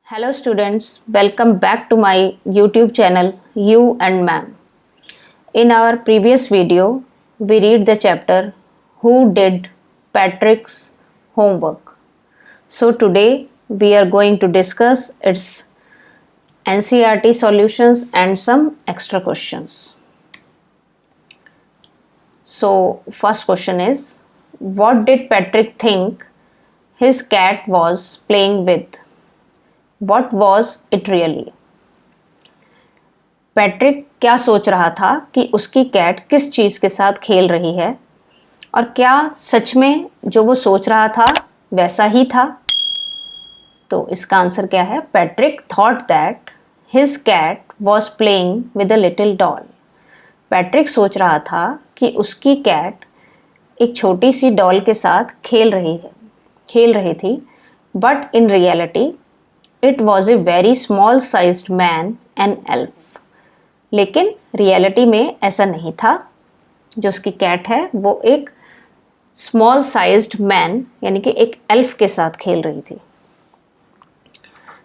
Hello students, welcome back to my YouTube channel You and Ma'am. In our previous video, we read the chapter Who Did Patrick's Homework. So today we are going to discuss its NCERT solutions and some extra questions. So first question is, what did Patrick think his cat was playing with? What was it really? Patrick क्या सोच रहा था कि उसकी cat किस चीज़ के साथ खेल रही है और क्या सच में जो वो सोच रहा था वैसा ही था? तो इसका आंसर क्या है? Patrick thought that his cat was playing with a little doll. Patrick सोच रहा था कि उसकी कैट एक छोटी सी डॉल के साथ खेल रही थी, but in reality it was a very small sized man and elf. लेकिन रियलिटी में ऐसा नहीं था। जो उसकी कैट है वो एक स्मॉल साइज्ड मैन यानी कि एक एल्फ के साथ खेल रही थी।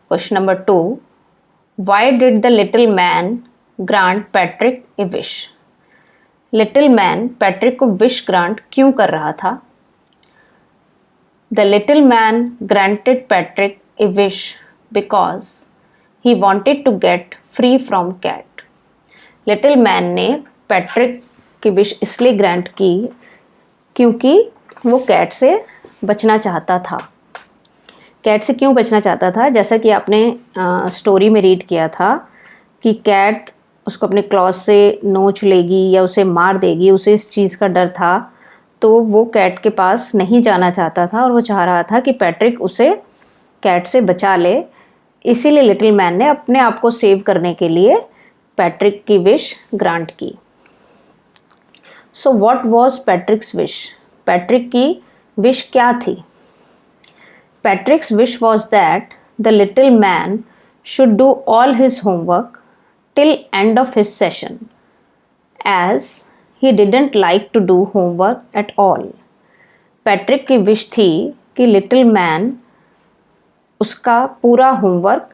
Question number 2, why did the little man grant Patrick A wish? Little man Patrick को विश ग्रांट क्यों कर रहा था? The little man granted Patrick A wish because he wanted to get free from cat. Little man ने Patrick की wish इसलिए grant की क्योंकि वो कैट से बचना चाहता था। कैट से क्यों बचना चाहता था? जैसा कि आपने स्टोरी में रीड किया था कि कैट उसको अपने क्लॉज से नोच लेगी या उसे मार देगी, उसे इस चीज़ का डर था। तो वो कैट के पास नहीं जाना चाहता था और वो चाह रहा था कि पैट्रिक उसे कैट से बचा ले। इसीलिए लिटिल मैन ने अपने आप को सेव करने के लिए पैट्रिक की विश ग्रांट की। So what was Patrick's wish? Patrick की विश क्या थी? Patrick's wish was that the little man should do all his homework till end of his session as he didn't like to do homework at all. Patrick की wish थी कि little man उसका पूरा homework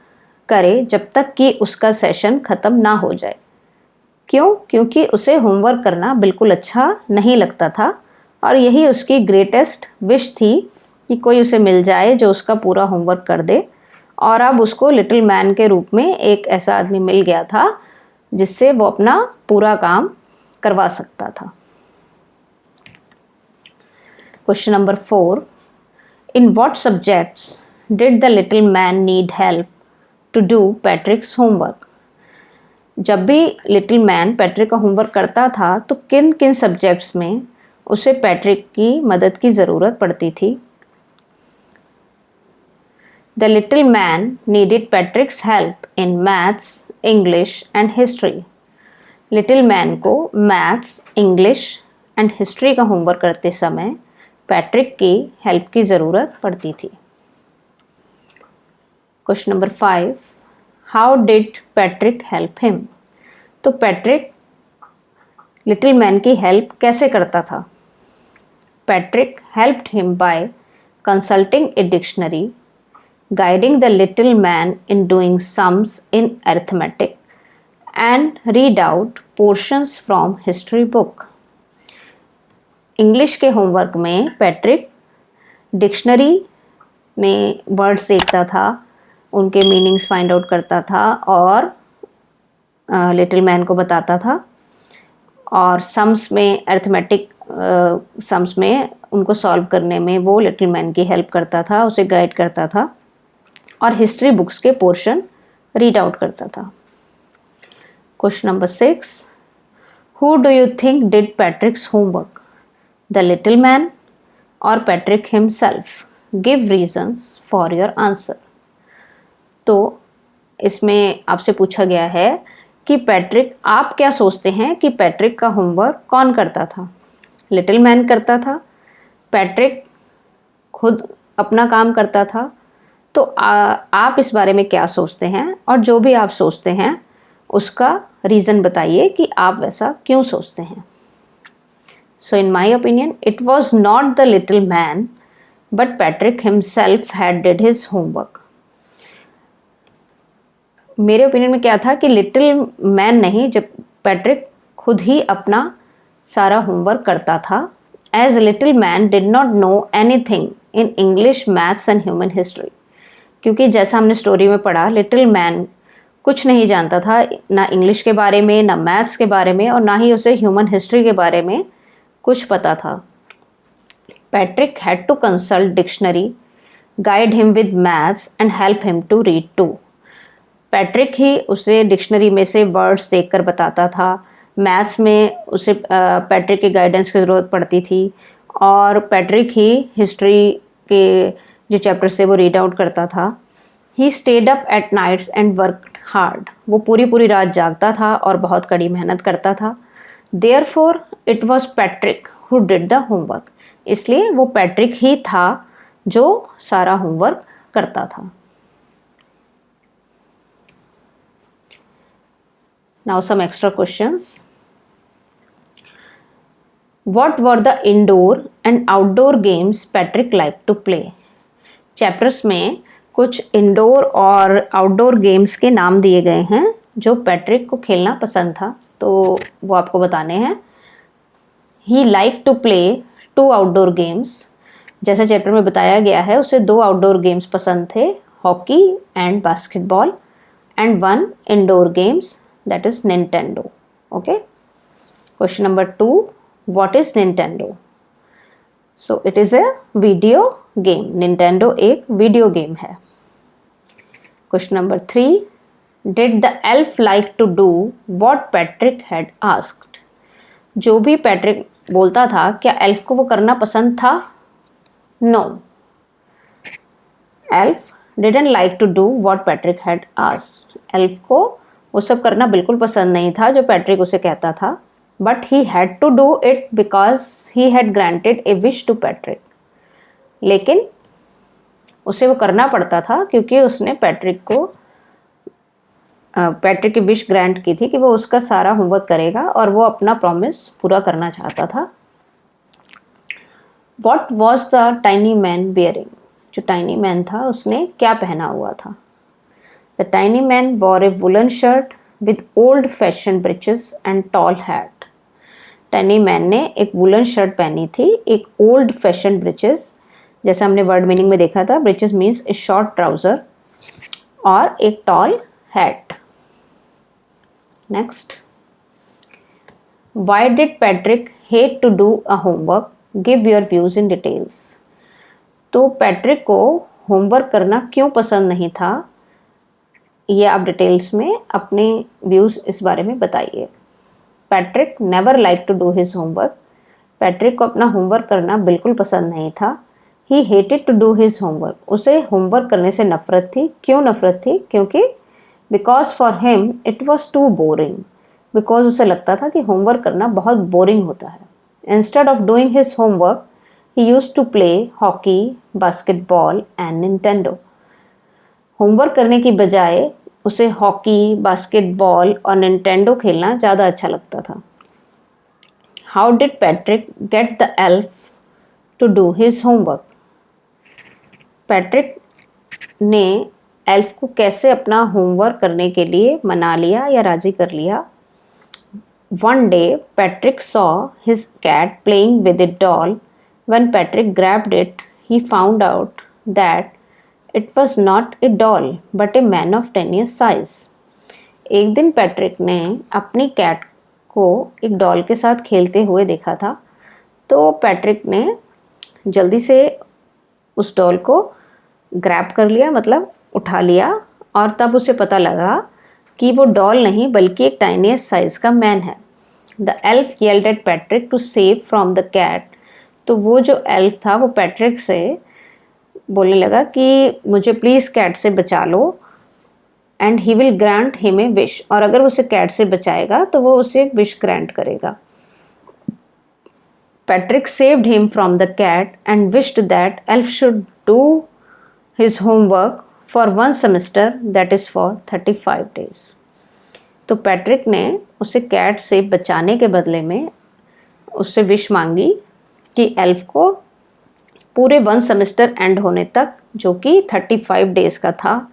करे जब तक कि उसका सेशन ख़त्म ना हो जाए। क्यों? क्योंकि उसे होमवर्क करना बिल्कुल अच्छा नहीं लगता था और यही उसकी ग्रेटेस्ट विश थी कि कोई उसे मिल जाए जो उसका पूरा होमवर्क कर दे। और अब उसको लिटिल मैन के रूप में एक ऐसा आदमी मिल गया था जिससे वो अपना पूरा काम करवा सकता था। Question number 4, in what subjects did the little man need help to do Patrick's homework? जब भी लिटिल मैन पैट्रिक का होमवर्क करता था तो किन किन सब्जेक्ट्स में उसे पैट्रिक की मदद की ज़रूरत पड़ती थी? The little man needed Patrick's help in maths, English and history. Little man को मैथ्स, इंग्लिश एंड हिस्ट्री का होमवर्क करते समय पैट्रिक की हेल्प की ज़रूरत पड़ती थी। Question number 5, how did Patrick help him? तो पैट्रिक लिटिल मैन की हेल्प कैसे करता था? Patrick helped him by consulting a dictionary, guiding the little man in doing sums in arithmetic and read out portions from history book. English के homework में Patrick dictionary में words देखता था, उनके मीनिंग्स फाइंड आउट करता था और little man को बताता था। और सम्स में, अरिथमेटिक सम्स में उनको सॉल्व करने में वो लिटिल मैन की हेल्प करता था, उसे गाइड करता था और हिस्ट्री बुक्स के पोर्शन रीड आउट करता था। Question number 6, who do you think did Patrick's homework? The little man और Patrick himself? Give reasons for your answer. तो इसमें आपसे पूछा गया है कि पैट्रिक, आप क्या सोचते हैं कि पैट्रिक का होमवर्क कौन करता था? लिटिल मैन करता था? पैट्रिक खुद अपना काम करता था? तो आप इस बारे में क्या सोचते हैं? और जो भी आप सोचते हैं उसका रीज़न बताइए कि आप वैसा क्यों सोचते हैं। So in my opinion it was not the little man but Patrick himself had did his homework. मेरे ओपिनियन में क्या था कि लिटिल मैन नहीं, जब पैट्रिक खुद ही अपना सारा होमवर्क करता था। As little man did not know anything in English, maths and human history. क्योंकि जैसा हमने स्टोरी में पढ़ा, लिटिल मैन कुछ नहीं जानता था, ना इंग्लिश के बारे में, ना मैथ्स के बारे में, और ना ही उसे ह्यूमन हिस्ट्री के बारे में कुछ पता था। Patrick had to consult dictionary, guide him with maths and help him to read too. Patrick ही उसे डिक्शनरी में से वर्ड्स देखकर बताता था, मैथ्स में उसे पैट्रिक की गाइडेंस की ज़रूरत पड़ती थी, और पैट्रिक ही हिस्ट्री के जो चैप्टर्स थे वो रीड आउट करता था। He stayed up at nights and worked hard. वो पूरी पूरी रात जागता था और बहुत कड़ी मेहनत करता था। Therefore it was Patrick who did the homework. इसलिए वो पैट्रिक ही था जो सारा होमवर्क करता था। Now some extra questions. What were the indoor and outdoor games Patrick liked to play? Chapters में कुछ इंडोर और आउटडोर गेम्स के नाम दिए गए हैं जो पैट्रिक को खेलना पसंद था, तो वो आपको बताने हैं। He liked to play 2 outdoor games. जैसे चैप्टर में बताया गया है, उसे 2 आउटडोर गेम्स पसंद थे, hockey and basketball, and 1 indoor games, that is Nintendo. Okay, question number 2, what is Nintendo? So it is a video game. Nintendo एक video game है। question number 3, did the elf like to do what Patrick had asked? जो भी Patrick बोलता था, क्या elf को वो करना पसंद था? No, elf didn't like to do what Patrick had asked. Elf को वो सब करना बिल्कुल पसंद नहीं था जो पैट्रिक उसे कहता था, but he had to do it because he had granted a wish to Patrick. लेकिन उसे वो करना पड़ता था क्योंकि उसने पैट्रिक की विश ग्रांट की थी कि वो उसका सारा होमवर्क करेगा और वो अपना प्रॉमिस पूरा करना चाहता था। What was the tiny man wearing? जो टाइनी मैन था उसने क्या पहना हुआ था? The tiny man wore a woolen shirt with old-fashioned breeches and tall hat. Tiny man ने एक वुलन शर्ट पहनी थी, एक ओल्ड फैशन ब्रिचेस, जैसे हमने वर्ड मीनिंग में देखा था, breeches means a short trouser, और एक tall hat. Next, Why did Patrick hate to do a homework? Give your views in details. तो पैट्रिक को होमवर्क करना क्यों पसंद नहीं था, ये आप डिटेल्स में अपने व्यूज़ इस बारे में बताइए। Patrick never like to do his homework. Patrick को अपना होमवर्क करना बिल्कुल पसंद नहीं था। He hated to do his homework. उसे होमवर्क करने से नफ़रत थी। क्यों नफ़रत थी? क्योंकि because for him it was too boring. Because उसे लगता था कि होमवर्क करना बहुत बोरिंग होता है। Instead of doing his homework he used to play hockey, basketball and Nintendo. Homework करने की बजाय उसे हॉकी, बास्केटबॉल और निंटेंडो खेलना ज़्यादा अच्छा लगता था। How did Patrick get the elf to do his homework? Patrick ने एल्फ को कैसे अपना होमवर्क करने के लिए मना लिया या राज़ी कर लिया? One day Patrick saw his cat playing with a doll. When Patrick grabbed it he found out that it was not a doll but a man of 10 years size. एक दिन पैट्रिक ने अपनी कैट को एक doll के साथ खेलते हुए देखा था, तो पैट्रिक ने जल्दी से उस डॉल को ग्रैब कर लिया, मतलब उठा लिया, और तब उसे पता लगा कि वो डॉल नहीं बल्कि एक टाइनीएस्ट साइज का मैन है। The elf yelled at Patrick to save from the cat. तो वो जो एल्फ था वो पैट्रिक से बोलने लगा कि मुझे प्लीज़ कैट से बचा लो, and he will grant him a wish. और अगर उसे कैट से बचाएगा तो वो उसे एक विश ग्रांट करेगा। Patrick saved him from the cat and wished that elf should do his homework for 1 semester, that is for 35 days। तो पैट्रिक ने उसे कैट से बचाने के बदले में उससे विश मांगी कि एल्फ को पूरे 1 semester एंड होने तक, जो कि 35 days का था,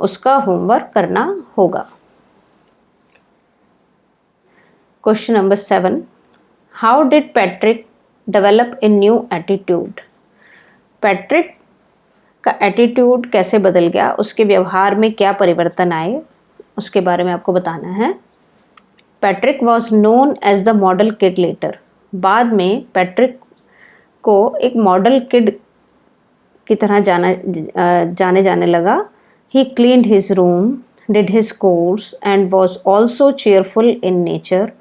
उसका होमवर्क करना होगा। Question number 7, how did Patrick develop a new attitude? Patrick का एटीट्यूड कैसे बदल गया, उसके व्यवहार में क्या परिवर्तन आए, उसके बारे में आपको बताना है। Patrick was known as the model kid later. बाद में पैट्रिक को एक मॉडल किड की तरह जाने जाने लगा। He cleaned his room, did his chores and was also cheerful in nature.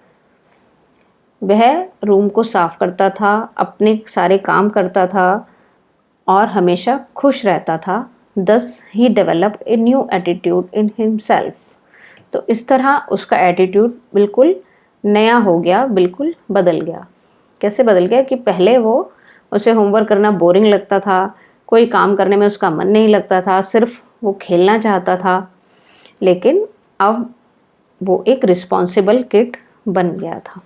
वह रूम को साफ करता था, अपने सारे काम करता था और हमेशा खुश रहता था। Thus he developed a new attitude in himself. तो इस तरह उसका एटीट्यूड बिल्कुल नया हो गया, बिल्कुल बदल गया। कैसे बदल गया कि पहले उसे होमवर्क करना बोरिंग लगता था, कोई काम करने में उसका मन नहीं लगता था, सिर्फ वो खेलना चाहता था। लेकिन अब वो एक रिस्पॉन्सिबल किड बन गया था।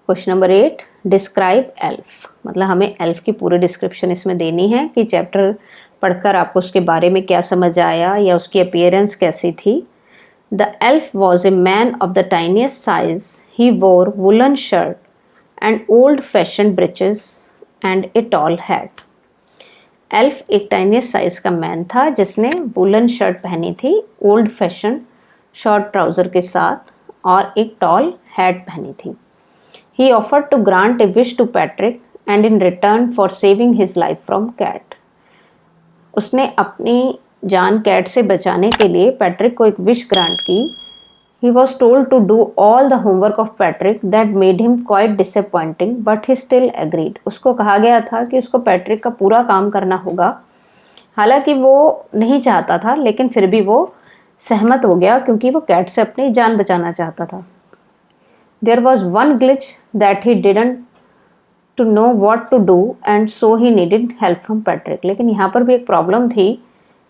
Question number 8, describe elf. मतलब हमें एल्फ की पूरी डिस्क्रिप्शन इसमें देनी है कि चैप्टर पढ़कर आपको उसके बारे में क्या समझ आया या उसकी अपीयरेंस कैसी थी। The elf was a man of the tiniest size. He wore woollen shirt and old fashion breeches and a tall hat. Elf एक टाइनिएस्ट साइज का मैन था जिसने वुलन शर्ट पहनी थी, ओल्ड फैशन शॉर्ट ट्राउज़र के साथ, और एक टॉल हैट पहनी थी। He offered to grant a wish to Patrick and in return for saving his life from cat. उसने अपनी जान कैट से बचाने के लिए पैट्रिक को एक विश ग्रांट की। He was told to do all the homework of Patrick that made him quite disappointing, but he still agreed. उसको कहा गया था कि उसको पैट्रिक का पूरा काम करना होगा। हालांकि वो नहीं चाहता था, लेकिन फिर भी वो सहमत हो गया क्योंकि वो कैट से अपनी जान बचाना चाहता था। There was one glitch that he didn't to know what to do and so he needed help from Patrick. लेकिन यहाँ पर भी एक प्रॉब्लम थी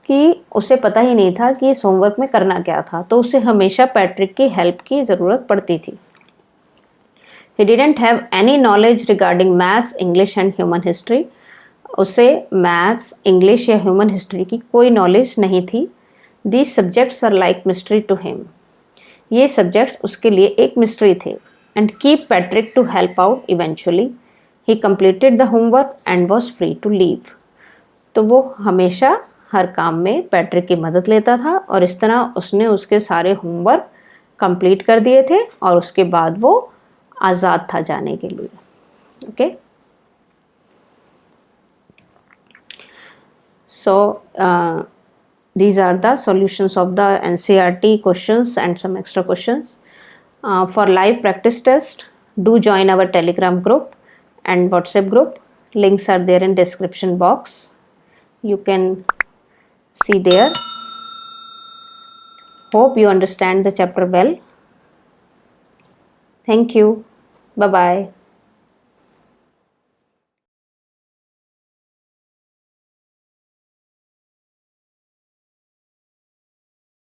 कि उसे पता ही नहीं था कि इस होमवर्क में करना क्या था, तो उसे हमेशा पैट्रिक की हेल्प की ज़रूरत पड़ती थी। He didn't have any knowledge regarding maths, English and human history. उसे मैथ्स, इंग्लिश या ह्यूमन हिस्ट्री की कोई नॉलेज नहीं थी। These subjects are like mystery to him. ये सब्जेक्ट्स उसके लिए एक मिस्ट्री थे। And keep Patrick to help out eventually. He completed the homework and was free to leave. तो वो हमेशा हर काम में पैट्रिक की मदद लेता था और इस तरह उसने उसके सारे होमवर्क कंप्लीट कर दिए थे और उसके बाद वो आज़ाद था जाने के लिए। Okay, so these are the solutions of the NCERT questions and some extra questions. For live practice test, do join our Telegram group and WhatsApp group. Links are there in description box. You can see there. Hope you understand the chapter well. Thank you. Bye-bye.